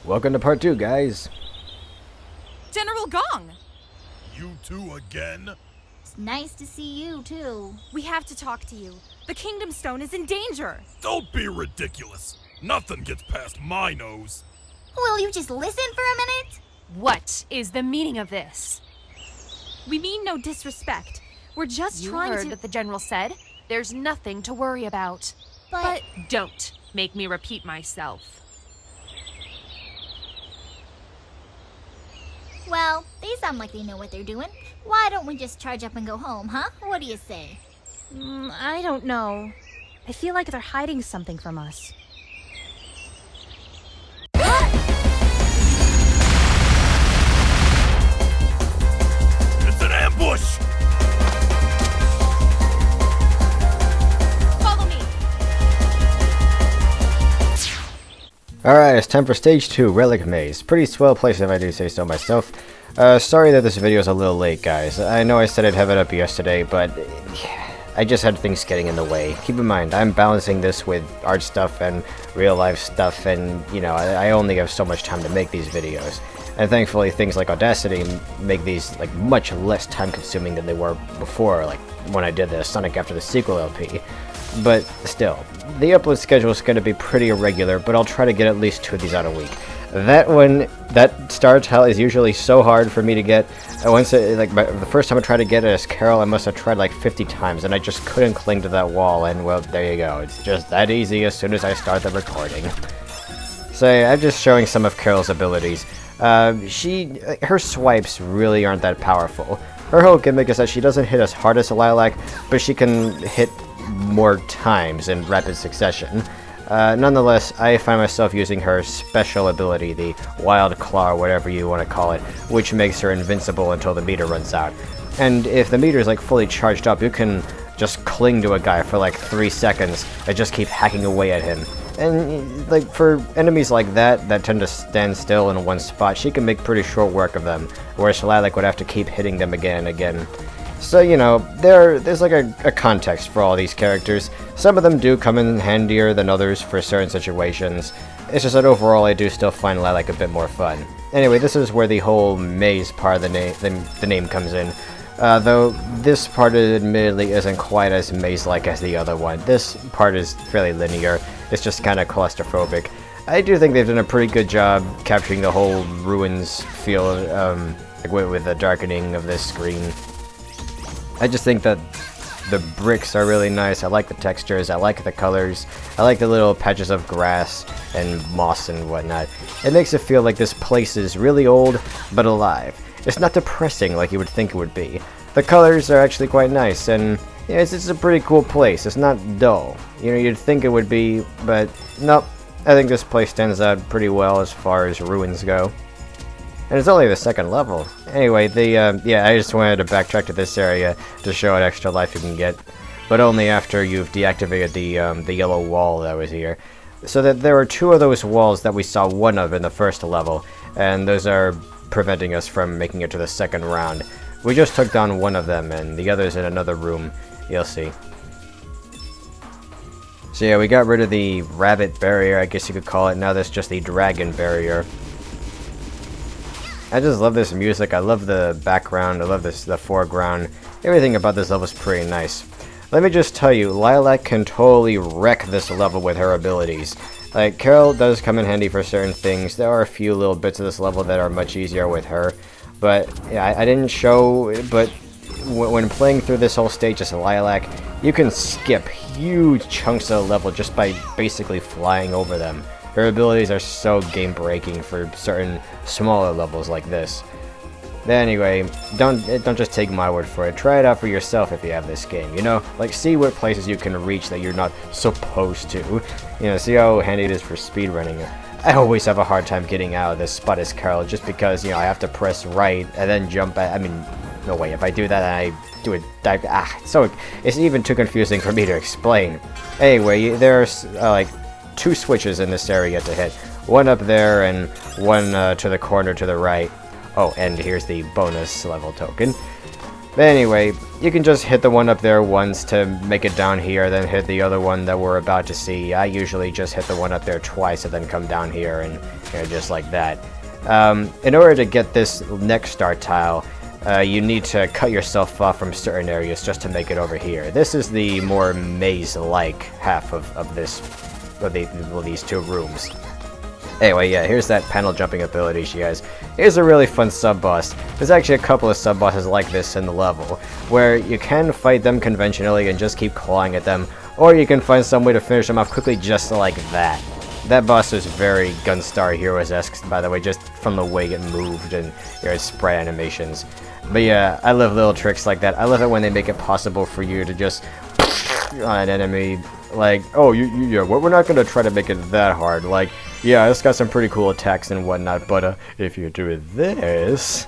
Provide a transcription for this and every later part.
Welcome to part 2, guys. General Gong! You two again? It's nice to see you, too. We have to talk to you. The Kingdom Stone is in danger. Don't be ridiculous. Nothing gets past my nose. Will you just listen for a minute? What is the meaning of this? We mean no disrespect. We're just You trying heard to... what the General said. There's nothing to worry about. But Don't make me repeat myself. well, they sound like they know what they're doing. Why don't we just charge up and go home, huh? What do you say? I don't know. I feel like they're hiding something from us. It's an ambush! Follow me! Alright, it's time for stage 2, Relic Maze. Pretty swell place if I do say so myself. Sorry that this video is a little late, guys. I know I said I'd have it up yesterday, but I just had things getting in the way. Keep in mind, I'm balancing this with art stuff and real life stuff, and, you know, I only have so much time to make these videos. And thankfully, things like Audacity make these, like, much less time-consuming than they were before, like, when I did the Sonic After the Sequel LP. But still, the upload schedule is going to be pretty irregular, but I'll try to get at least 2 of these out a week. That star tile is usually so hard for me to get. Once the first time I tried to get it as Carol, I must have tried like 50 times, and I just couldn't cling to that wall, and well, there you go. It's just that easy as soon as I start the recording. So yeah, I'm just showing some of Carol's abilities. Her swipes really aren't that powerful. Her whole gimmick is that she doesn't hit as hard as a Lilac, but she can hit more times in rapid succession. Nonetheless, I find myself using her special ability, the Wild Claw, or whatever you want to call it, which makes her invincible until the meter runs out. And if the meter is like fully charged up, you can just cling to a guy for like 3 seconds and just keep hacking away at him. And like for enemies like that tend to stand still in one spot, she can make pretty short work of them, whereas Lilac would have to keep hitting them again and again. So, you know, there's like a context for all these characters. Some of them do come in handier than others for certain situations. It's just that overall I do still find Lilac a bit more fun. Anyway, this is where the whole maze part of the name comes in. Though this part admittedly isn't quite as maze-like as the other one. This part is fairly linear. It's just kind of claustrophobic. I do think they've done a pretty good job capturing the whole ruins feel with the darkening of this screen. I just think that the bricks are really nice. I like the textures, I like the colors, I like the little patches of grass and moss and whatnot. It makes it feel like this place is really old, but alive. It's not depressing like you would think it would be. The colors are actually quite nice, and yeah, it's a pretty cool place. It's not dull. You know, you'd think it would be, but nope. I think this place stands out pretty well as far as ruins go. And it's only the second level. Anyway, I just wanted to backtrack to this area to show what extra life you can get, but only after you've deactivated the yellow wall that was here. So that there are 2 of those walls that we saw one of in the first level, and those are preventing us from making it to the second round. We just took down one of them, and the other's in another room. You'll see. So yeah, we got rid of the rabbit barrier, I guess you could call it. Now there's just the dragon barrier. I just love this music, I love the background, I love the foreground. Everything about this level is pretty nice. Let me just tell you, Lilac can totally wreck this level with her abilities. Like, Carol does come in handy for certain things. There are a few little bits of this level that are much easier with her. But, yeah, I didn't show, but when playing through this whole stage as a Lilac, you can skip huge chunks of the level just by basically flying over them. Her abilities are so game-breaking for certain smaller levels like this. But anyway, don't just take my word for it. Try it out for yourself if you have this game, you know? Like, see what places you can reach that you're not supposed to. You know, see how handy it is for speedrunning. I always have a hard time getting out of this spot as Carol just because, you know, I have to press right and then jump at, I mean, no way, if I do that and I do it, so it's even too confusing for me to explain. Anyway, there's, like, 2 switches in this area to hit. One up there and one to the corner to the right. Oh, and here's the bonus level token. But anyway, you can just hit the one up there once to make it down here, then hit the other one that we're about to see. I usually just hit the one up there twice and then come down here and just like that. In order to get this next start tile, you need to cut yourself off from certain areas just to make it over here. This is the more maze-like half of these two rooms. Anyway, yeah, here's that panel jumping ability she has. Here's a really fun sub-boss. There's actually a couple of sub-bosses like this in the level, where you can fight them conventionally and just keep clawing at them, or you can find some way to finish them off quickly just like that. That boss is very Gunstar Heroes-esque, by the way, just from the way it moved and its spray animations. But yeah, I love little tricks like that. I love it when they make it possible for you to just on an enemy, like, oh, yeah, we're not gonna try to make it that hard. Like, yeah, it's got some pretty cool attacks and whatnot, but if you do this...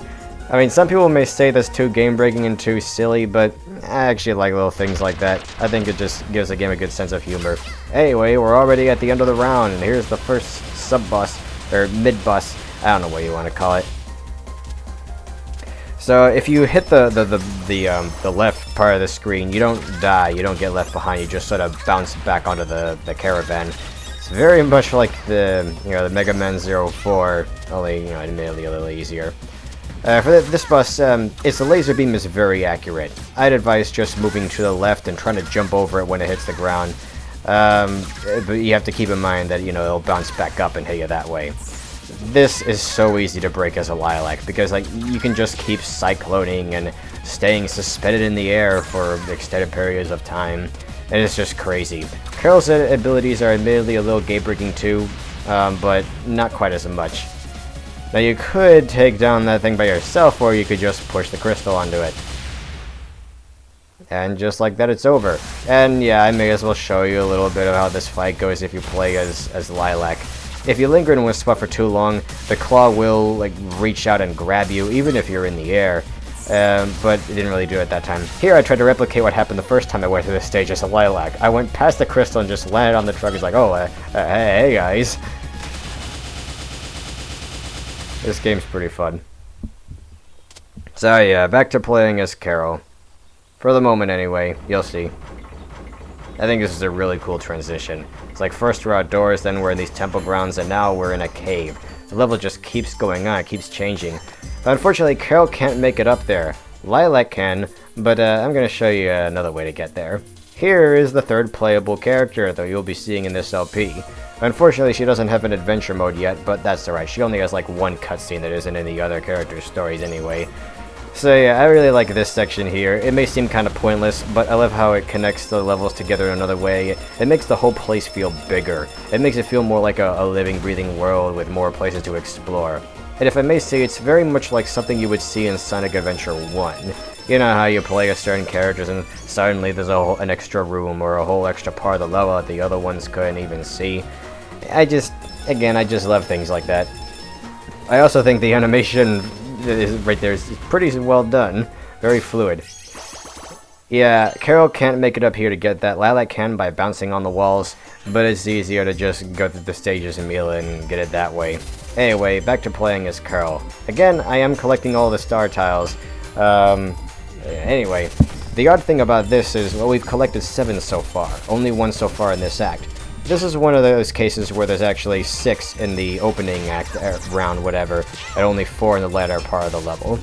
I mean, some people may say that's too game-breaking and too silly, but I actually like little things like that. I think it just gives the game a good sense of humor. Anyway, we're already at the end of the round, and here's the first sub-boss, or mid-boss, I don't know what you want to call it. So if you hit the left part of the screen, you don't die, you don't get left behind, you just sort of bounce back onto the caravan. It's very much like the the Mega Man 04, only admittedly a little easier. For this boss, its laser beam is very accurate. I'd advise just moving to the left and trying to jump over it when it hits the ground. But you have to keep in mind that it'll bounce back up and hit you that way. This is so easy to break as a Lilac because you can just keep cycloning and staying suspended in the air for extended periods of time, and it's just crazy. Carol's abilities are admittedly a little game-breaking too, but not quite as much. Now you could take down that thing by yourself, or you could just push the crystal onto it. And just like that, it's over. And yeah, I may as well show you a little bit of how this fight goes if you play as Lilac. If you linger in one spot for too long, the claw will reach out and grab you, even if you're in the air. But it didn't really do it that time. Here I tried to replicate what happened the first time I went through this stage as a Lilac. I went past the crystal and just landed on the truck. It's like, oh, hey guys. This game's pretty fun. So yeah, back to playing as Carol. For the moment anyway, you'll see. I think this is a really cool transition. It's like first we're outdoors, then we're in these temple grounds, and now we're in a cave. The level just keeps going on, it keeps changing. But unfortunately, Carol can't make it up there. Lilac can, but I'm going to show you another way to get there. Here is the third playable character that you'll be seeing in this LP. Unfortunately, she doesn't have an adventure mode yet, but that's alright. She only has one cutscene that isn't in the other characters' stories anyway. So yeah, I really like this section here. It may seem kind of pointless, but I love how it connects the levels together in another way. It makes the whole place feel bigger. It makes it feel more like a living, breathing world with more places to explore. And if I may say, it's very much like something you would see in Sonic Adventure 1. You know how you play as certain characters and suddenly there's an extra room or a whole extra part of the level that the other ones couldn't even see. I just love things like that. I also think the animation right there is pretty well done. Very fluid. Yeah, Carol can't make it up here to get that. Lilac can by bouncing on the walls, but it's easier to just go through the stages immediately and get it that way. Anyway, back to playing as Carol. Again, I am collecting all the star tiles. Anyway, the odd thing about this is, well, we've collected 7 so far. Only 1 so far in this act. This is one of those cases where there's actually 6 in the opening act, round, whatever, and only 4 in the latter part of the level.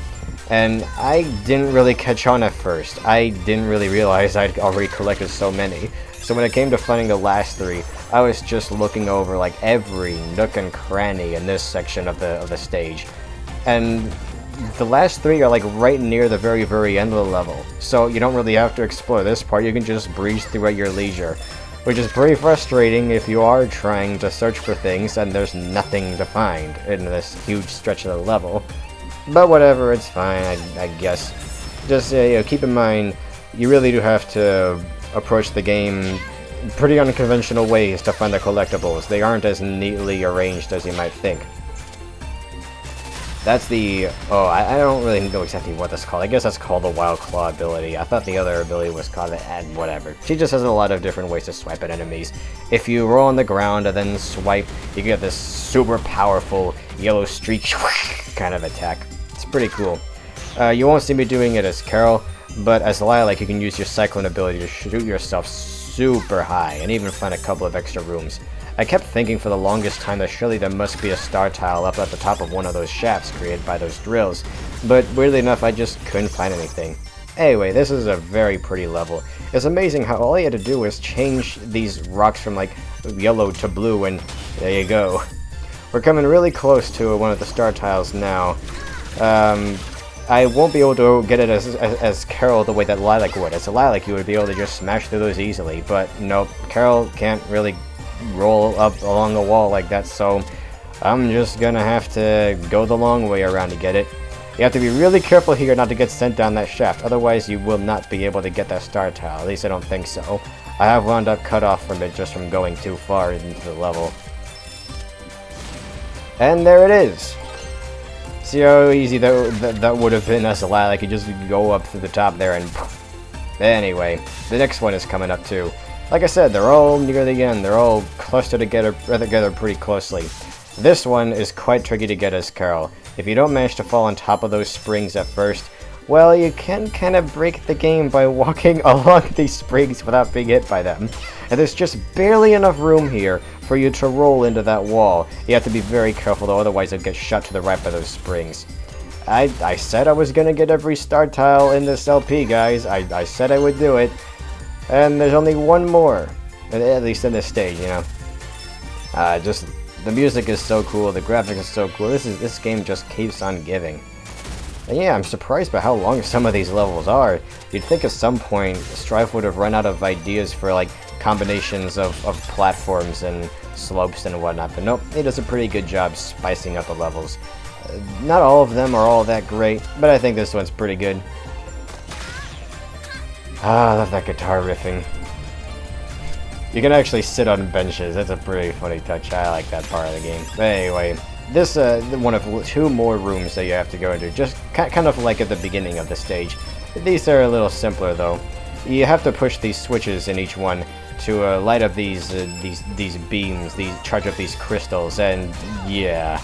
And I didn't really catch on at first. I didn't really realize I'd already collected so many. So when it came to finding the last 3, I was just looking over every nook and cranny in this section of the stage. And the last 3 are right near the very, very end of the level. So you don't really have to explore this part, you can just breeze through at your leisure. Which is pretty frustrating if you are trying to search for things and there's nothing to find in this huge stretch of the level. But whatever, it's fine, I guess. Just keep in mind, you really do have to approach the game pretty unconventional ways to find the collectibles. They aren't as neatly arranged as you might think. That's the... oh, I don't really know exactly what that's called. I guess that's called the Wild Claw ability. I thought the other ability was called the... whatever. She just has a lot of different ways to swipe at enemies. If you roll on the ground and then swipe, you get this super powerful yellow streak kind of attack. It's pretty cool. You won't see me doing it as Carol, but as Lilac you can use your Cyclone ability to shoot yourself super high, and even find a couple of extra rooms. I kept thinking for the longest time that surely there must be a star tile up at the top of one of those shafts created by those drills, but weirdly enough I just couldn't find anything. Anyway, this is a very pretty level. It's amazing how all you had to do was change these rocks from like yellow to blue, and there you go. We're coming really close to one of the star tiles now. I won't be able to get it as Carol the way that Lilac would. As a Lilac you would be able to just smash through those easily, but nope, Carol can't really roll up along the wall like that, so I'm just gonna have to go the long way around to get it. You have to be really careful here not to get sent down that shaft, otherwise you will not be able to get that star tile. At least I don't think so. I have wound up cut off from it just from going too far into the level. And there it is! See how easy that would have been as a Lilac. You just go up to the top there and... Anyway, the next one is coming up too. Like I said, they're all near the end. They're all clustered together pretty closely. This one is quite tricky to get as Carol. If you don't manage to fall on top of those springs at first, well, you can kind of break the game by walking along these springs without being hit by them. And there's just barely enough room here for you to roll into that wall. You have to be very careful though, otherwise you'll get shot to the right by those springs. I said I was gonna get every star tile in this LP, guys. I said I would do it. And there's only one more. At least in this stage, you know. Just... the music is so cool, the graphics is so cool, this game just keeps on giving. And yeah, I'm surprised by how long some of these levels are. You'd think at some point Strife would have run out of ideas for like combinations of platforms and slopes and whatnot, but nope, it does a pretty good job spicing up the levels. Not all of them are all that great, but I think this one's pretty good. Ah, I love that guitar riffing. You can actually sit on benches. That's a pretty funny touch. I like that part of the game. But anyway, this one of two more rooms that you have to go into, just kind of like at the beginning of the stage. These are a little simpler though. You have to push these switches in each one to light up these beams, charge up these crystals, and yeah.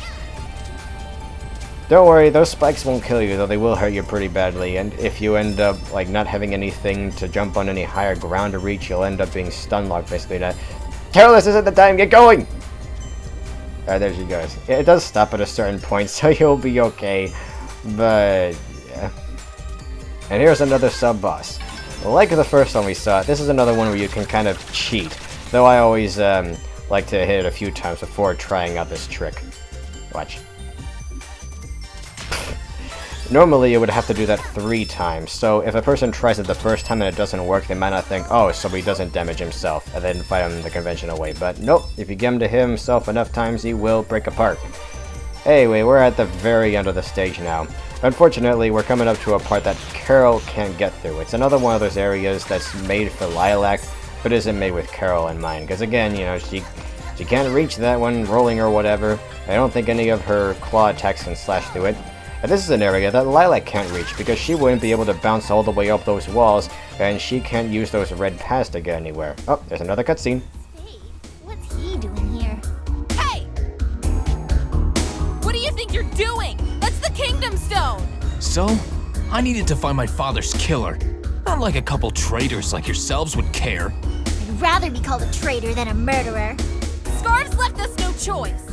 Don't worry, those spikes won't kill you, though they will hurt you pretty badly, and if you end up, like, not having anything to jump on any higher ground to reach, you'll end up being stun-locked, basically. Carol, this isn't the time, get going! Alright, there she goes. It does stop at a certain point, so you'll be okay, but, yeah. And here's another sub-boss. Like the first one we saw, this is another one where you can kind of cheat, though I always, like to hit it a few times before trying out this trick. Watch. Normally, you would have to do that 3 times, so if a person tries it the first time and it doesn't work, they might not think, oh, so he doesn't damage himself, and then fight him the conventional way. But nope, if you get him to hit himself enough times, he will break apart. Anyway, we're at the very end of the stage now. Unfortunately, we're coming up to a part that Carol can't get through. It's another one of those areas that's made for Lilac, but isn't made with Carol in mind. Because again, you know, she can't reach that one, rolling or whatever. I don't think any of her claw attacks can slash through it. And this is an area that Lilac can't reach, because she wouldn't be able to bounce all the way up those walls, and she can't use those red paths to get anywhere. Oh, there's another cutscene. Hey, what's he doing here? Hey! What do you think you're doing? That's the Kingdom Stone! So, I needed to find my father's killer. Not like a couple traitors like yourselves would care. I'd rather be called a traitor than a murderer. Scarves left us no choice!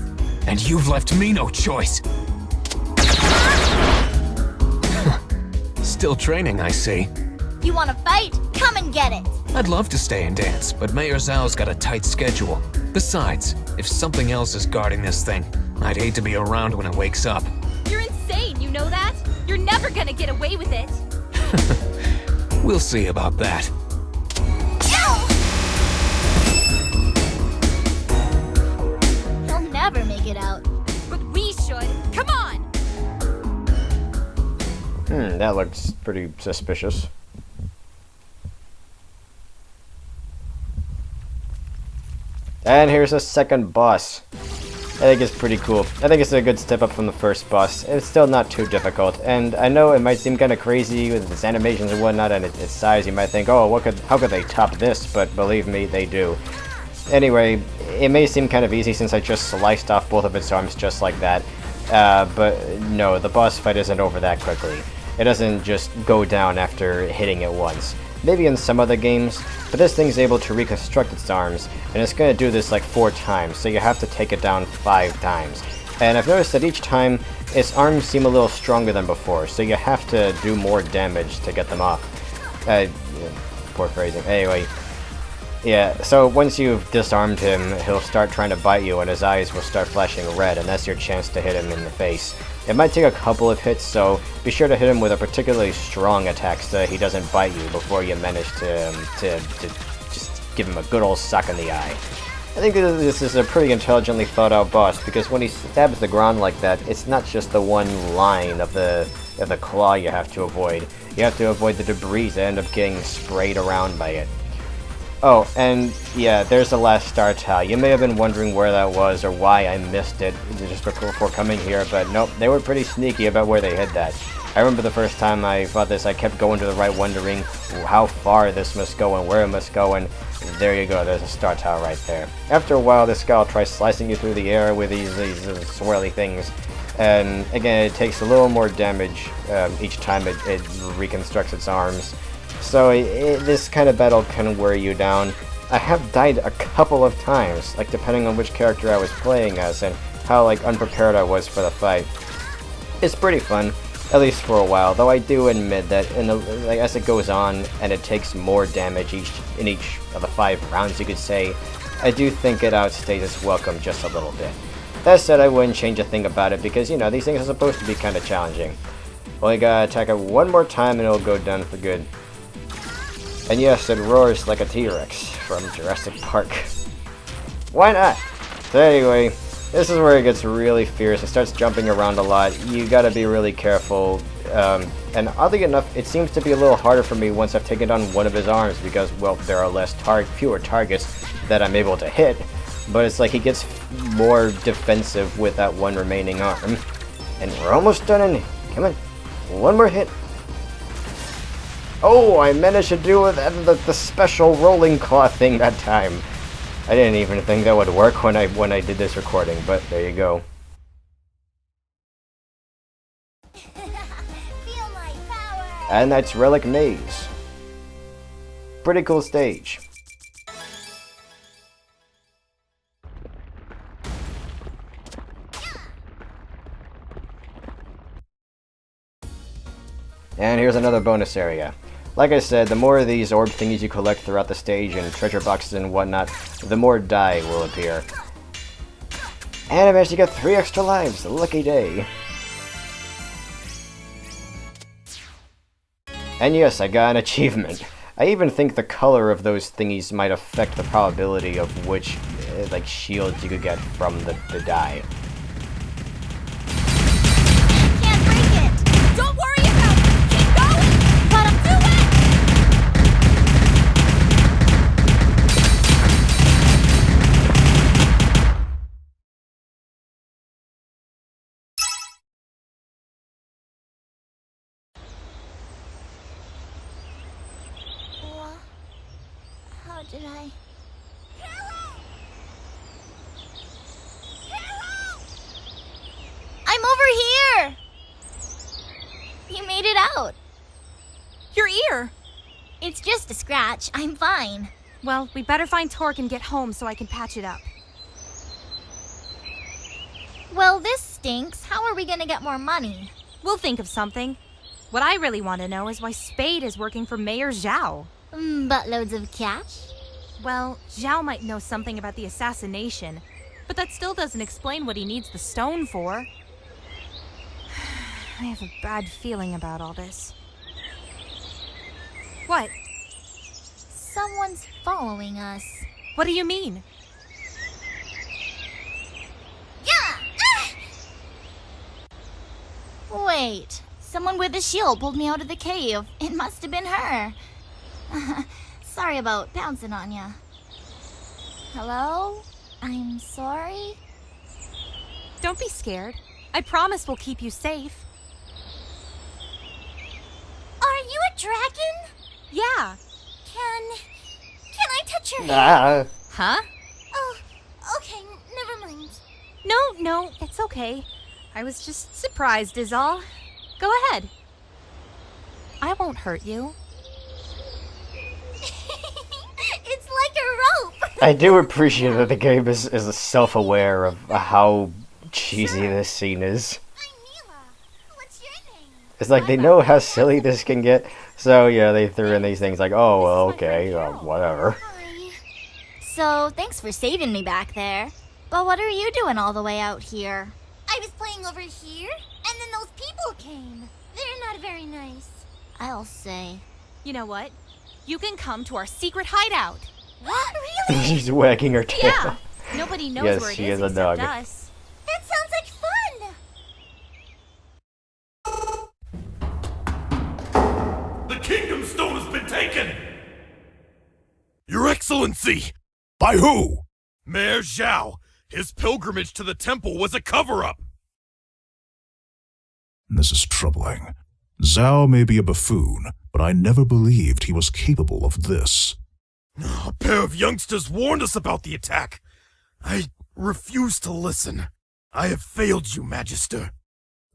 And you've left me no choice. Still training, I see. You wanna fight? Come and get it! I'd love to stay and dance, but Mayor Zhao's got a tight schedule. Besides, if something else is guarding this thing, I'd hate to be around when it wakes up. You're insane, you know that? You're never gonna get away with it! We'll see about that. He'll never make it out. But we should! Come on! That looks pretty suspicious. And here's a second boss. I think it's pretty cool. I think it's a good step up from the first boss. It's still not too difficult, and I know it might seem kind of crazy with its animations and whatnot and its size. You might think, oh, how could they top this? But believe me, they do. Anyway, it may seem kind of easy since I just sliced off both of its arms just like that. But no, the boss fight isn't over that quickly. It doesn't just go down after hitting it once. Maybe in some other games, but this thing's able to reconstruct its arms, and it's going to do this like 4 times, so you have to take it down 5 times. And I've noticed that each time, its arms seem a little stronger than before, so you have to do more damage to get them off. Poor phrasing. Anyway, yeah, so once you've disarmed him, he'll start trying to bite you, and his eyes will start flashing red, and that's your chance to hit him in the face. It might take a couple of hits, so be sure to hit him with a particularly strong attack so that he doesn't bite you before you manage to just give him a good old sock in the eye. I think this is a pretty intelligently thought out boss, because when he stabs the ground like that, it's not just the one line of the claw you have to avoid. You have to avoid the debris that end up getting sprayed around by it. Oh, and yeah, there's the last star tile. You may have been wondering where that was or why I missed it just before coming here, but nope, they were pretty sneaky about where they hid that. I remember the first time I fought this, I kept going to the right, wondering how far this must go and where it must go, and there you go, there's a star tile right there. After a while, this guy will try slicing you through the air with these swirly things, and again, it takes a little more damage each time it reconstructs its arms. So this kind of battle can wear you down. I have died a couple of times, like depending on which character I was playing as and how like unprepared I was for the fight. It's pretty fun, at least for a while, though I do admit that as it goes on and it takes more damage in each of the 5 rounds, you could say, I do think it outstays its welcome just a little bit. That said, I wouldn't change a thing about it because, you know, these things are supposed to be kind of challenging. Only gotta attack it one more time and it'll go down for good. And yes, it roars like a T-Rex from Jurassic Park. Why not? So anyway, this is where it gets really fierce. It starts jumping around a lot. You gotta be really careful. And oddly enough, it seems to be a little harder for me once I've taken down one of his arms because, well, there are fewer targets that I'm able to hit. But it's like he gets more defensive with that one remaining arm. And we're almost done in. Come on. One more hit. Oh, I managed to do the special rolling claw thing that time. I didn't even think that would work when I did this recording, but there you go. Feel my power! And that's Relic Maze. Pretty cool stage. And here's another bonus area. Like I said, the more of these orb thingies you collect throughout the stage and treasure boxes and whatnot, the more dye will appear. And I managed to get 3 extra lives! Lucky day! And yes, I got an achievement. I even think the color of those thingies might affect the probability of which like shields you could get from the dye. Can't break it! Don't worry about it! Keep going! Let him do it! How did I... I'm over here! You made it out. Your ear! It's just a scratch. I'm fine. Well, we better find Torque and get home so I can patch it up. Well, this stinks. How are we gonna get more money? We'll think of something. What I really want to know is why Spade is working for Mayor Zhao. Buttloads of cash? Well, Zhao might know something about the assassination, but that still doesn't explain what he needs the stone for. I have a bad feeling about all this. What? Someone's following us. What do you mean? Wait, someone with a shield pulled me out of the cave. It must have been her. Sorry about pouncing on ya. Hello? I'm sorry? Don't be scared. I promise we'll keep you safe. Are you a dragon? Yeah. Can I touch your hair? Huh? Oh, okay, never mind. No, it's okay. I was just surprised is all. Go ahead. I won't hurt you. It's like a rope. I do appreciate that the game is self-aware of how cheesy this scene is. I'm Mila. What's your name? It's like they know how silly this can get, so yeah, they threw in these things like, oh, well, okay, whatever. Hi. So, thanks for saving me back there. But what are you doing all the way out here? I was playing over here, and then those people came. They're not very nice. I'll say. You know what? You can come to our secret hideout. What? Really? She's wagging her tail. Yeah. Nobody knows Yes, where it she is is a except dog. us. That sounds like fun. The Kingdom Stone has been taken! Your Excellency! By who? Mayor Zhao. His pilgrimage to the temple was a cover-up. This is troubling. Zhao may be a buffoon, but I never believed he was capable of this. A pair of youngsters warned us about the attack. I refuse to listen. I have failed you, Magister.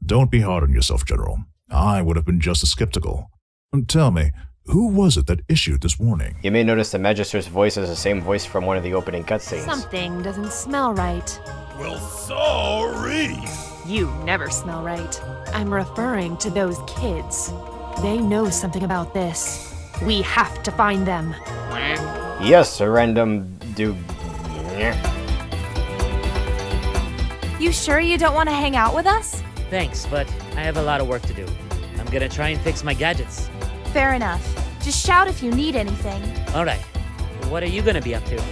Don't be hard on yourself, General. I would have been just as skeptical. Tell me, who was it that issued this warning? You may notice the Magister's voice is the same voice from one of the opening cutscenes. Something doesn't smell right. Well, sorry. You never smell right. I'm referring to those kids. They know something about this. We have to find them. Yes, a random dude. You sure you don't want to hang out with us? Thanks, but I have a lot of work to do. I'm gonna try and fix my gadgets. Fair enough. Just shout if you need anything. Alright, what are you gonna be up to?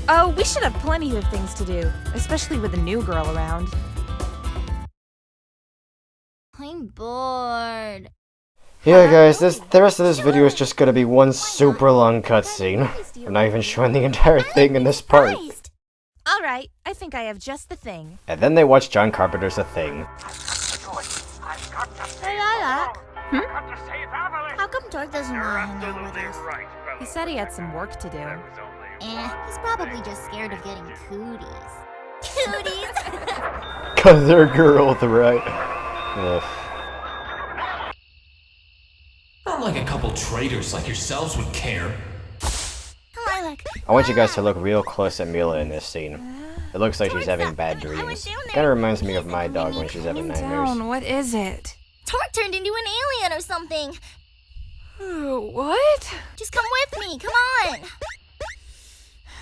Oh, we should have plenty of things to do, especially with a new girl around. I'm bored. Yeah, guys, the rest of this video is just gonna be one super long cutscene. I'm not even showing the entire thing in this part. Alright, I think I have just the thing. And then they watch John Carpenter's A Thing. Hey, Lilac. How come Torque doesn't want to hang out with us? He said he had some work to do. He's probably just scared of getting cooties. Cooties? Cause they're girls, right? Ugh. Not like a couple traitors like yourselves would care. Lilac. I want you guys to look real close at Mila in this scene. It looks like she's having bad dreams. Kinda reminds me of my dog when she's having nightmares. What is it? Torque turned into an alien or something. What? Just come with me. Come on.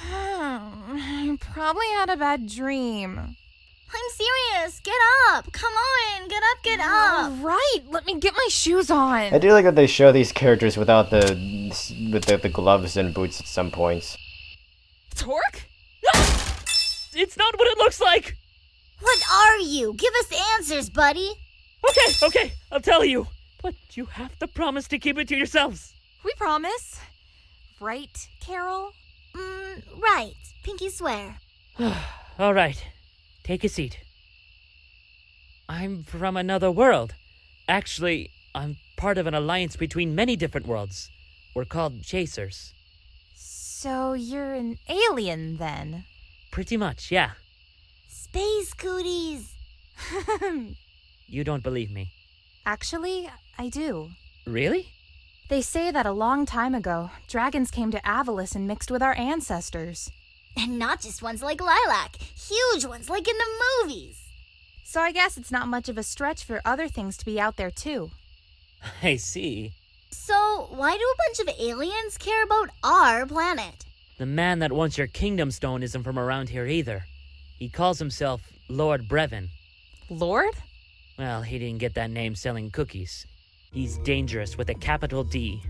I probably had a bad dream. I'm serious. Get up. Come on. Get up. Get up. Right, let me get my shoes on. I do like that they show these characters without the gloves and boots at some points. Torque? It's not what it looks like! What are you? Give us answers, buddy. Okay, I'll tell you. But you have to promise to keep it to yourselves. We promise. Right, Carol? Right. Pinky swear. Alright, take a seat. I'm from another world. Actually, I'm part of an alliance between many different worlds. We're called Chasers. So you're an alien then? Pretty much, yeah. Space cooties. You don't believe me. Actually, I do. Really? They say that a long time ago, dragons came to Avalis and mixed with our ancestors. And not just ones like Lilac. Huge ones like in the movies. So I guess it's not much of a stretch for other things to be out there too. I see. So, why do a bunch of aliens care about our planet? The man that wants your kingdom stone isn't from around here either. He calls himself Lord Brevin. Lord? Well, he didn't get that name selling cookies. He's dangerous with a capital D.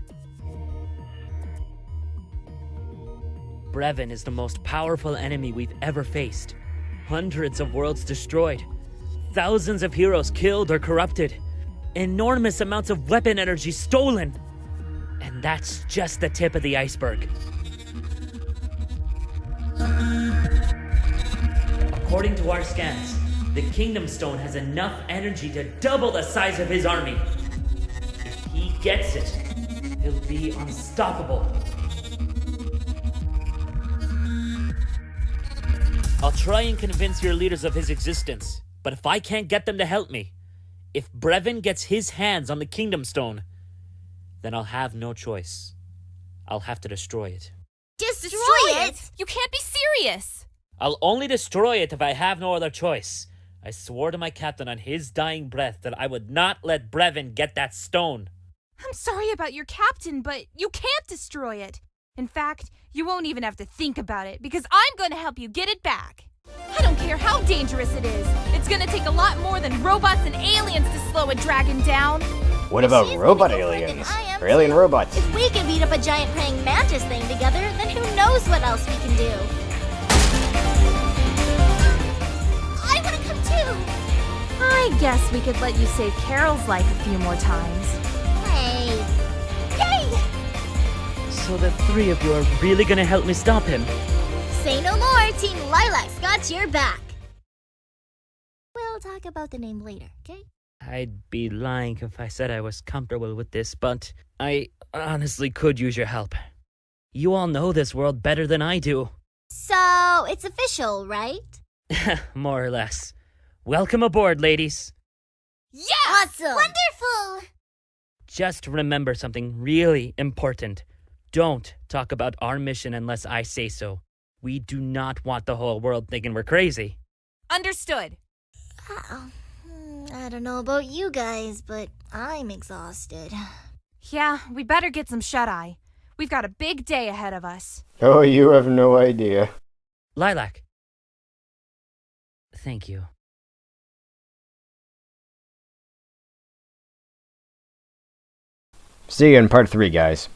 Brevin is the most powerful enemy we've ever faced. Hundreds of worlds destroyed. Thousands of heroes killed or corrupted. Enormous amounts of weapon energy stolen. And that's just the tip of the iceberg. According to our scans, the Kingdom Stone has enough energy to double the size of his army. If he gets it, he'll be unstoppable. I'll try and convince your leaders of his existence, but if I can't get them to help me, if Brevin gets his hands on the Kingdom Stone, then I'll have no choice. I'll have to destroy it. Destroy it? You can't be serious! I'll only destroy it if I have no other choice. I swore to my captain on his dying breath that I would not let Brevin get that stone. I'm sorry about your captain, but you can't destroy it. In fact, you won't even have to think about it, because I'm going to help you get it back. I don't care how dangerous it is. It's going to take a lot more than robots and aliens to slow a dragon down. What about She's robot gonna go further aliens? than I am, Or alien too. robots? If we can beat up a giant praying mantis thing together, then who knows what else we can do? I want to come too! I guess we could let you save Carol's life a few more times. Hey! Yay! So the three of you are really gonna help me stop him? Say no more, Team Lilac's got your back. We'll talk about the name later, okay? I'd be lying if I said I was comfortable with this, but I honestly could use your help. You all know this world better than I do. So, it's official, right? More or less. Welcome aboard, ladies. Yeah! Awesome! Wonderful! Just remember something really important. Don't talk about our mission unless I say so. We do not want the whole world thinking we're crazy. Understood. I don't know about you guys, but I'm exhausted. Yeah, we better get some shut-eye. We've got a big day ahead of us. Oh, you have no idea. Lilac. Thank you. See you in part 3, guys.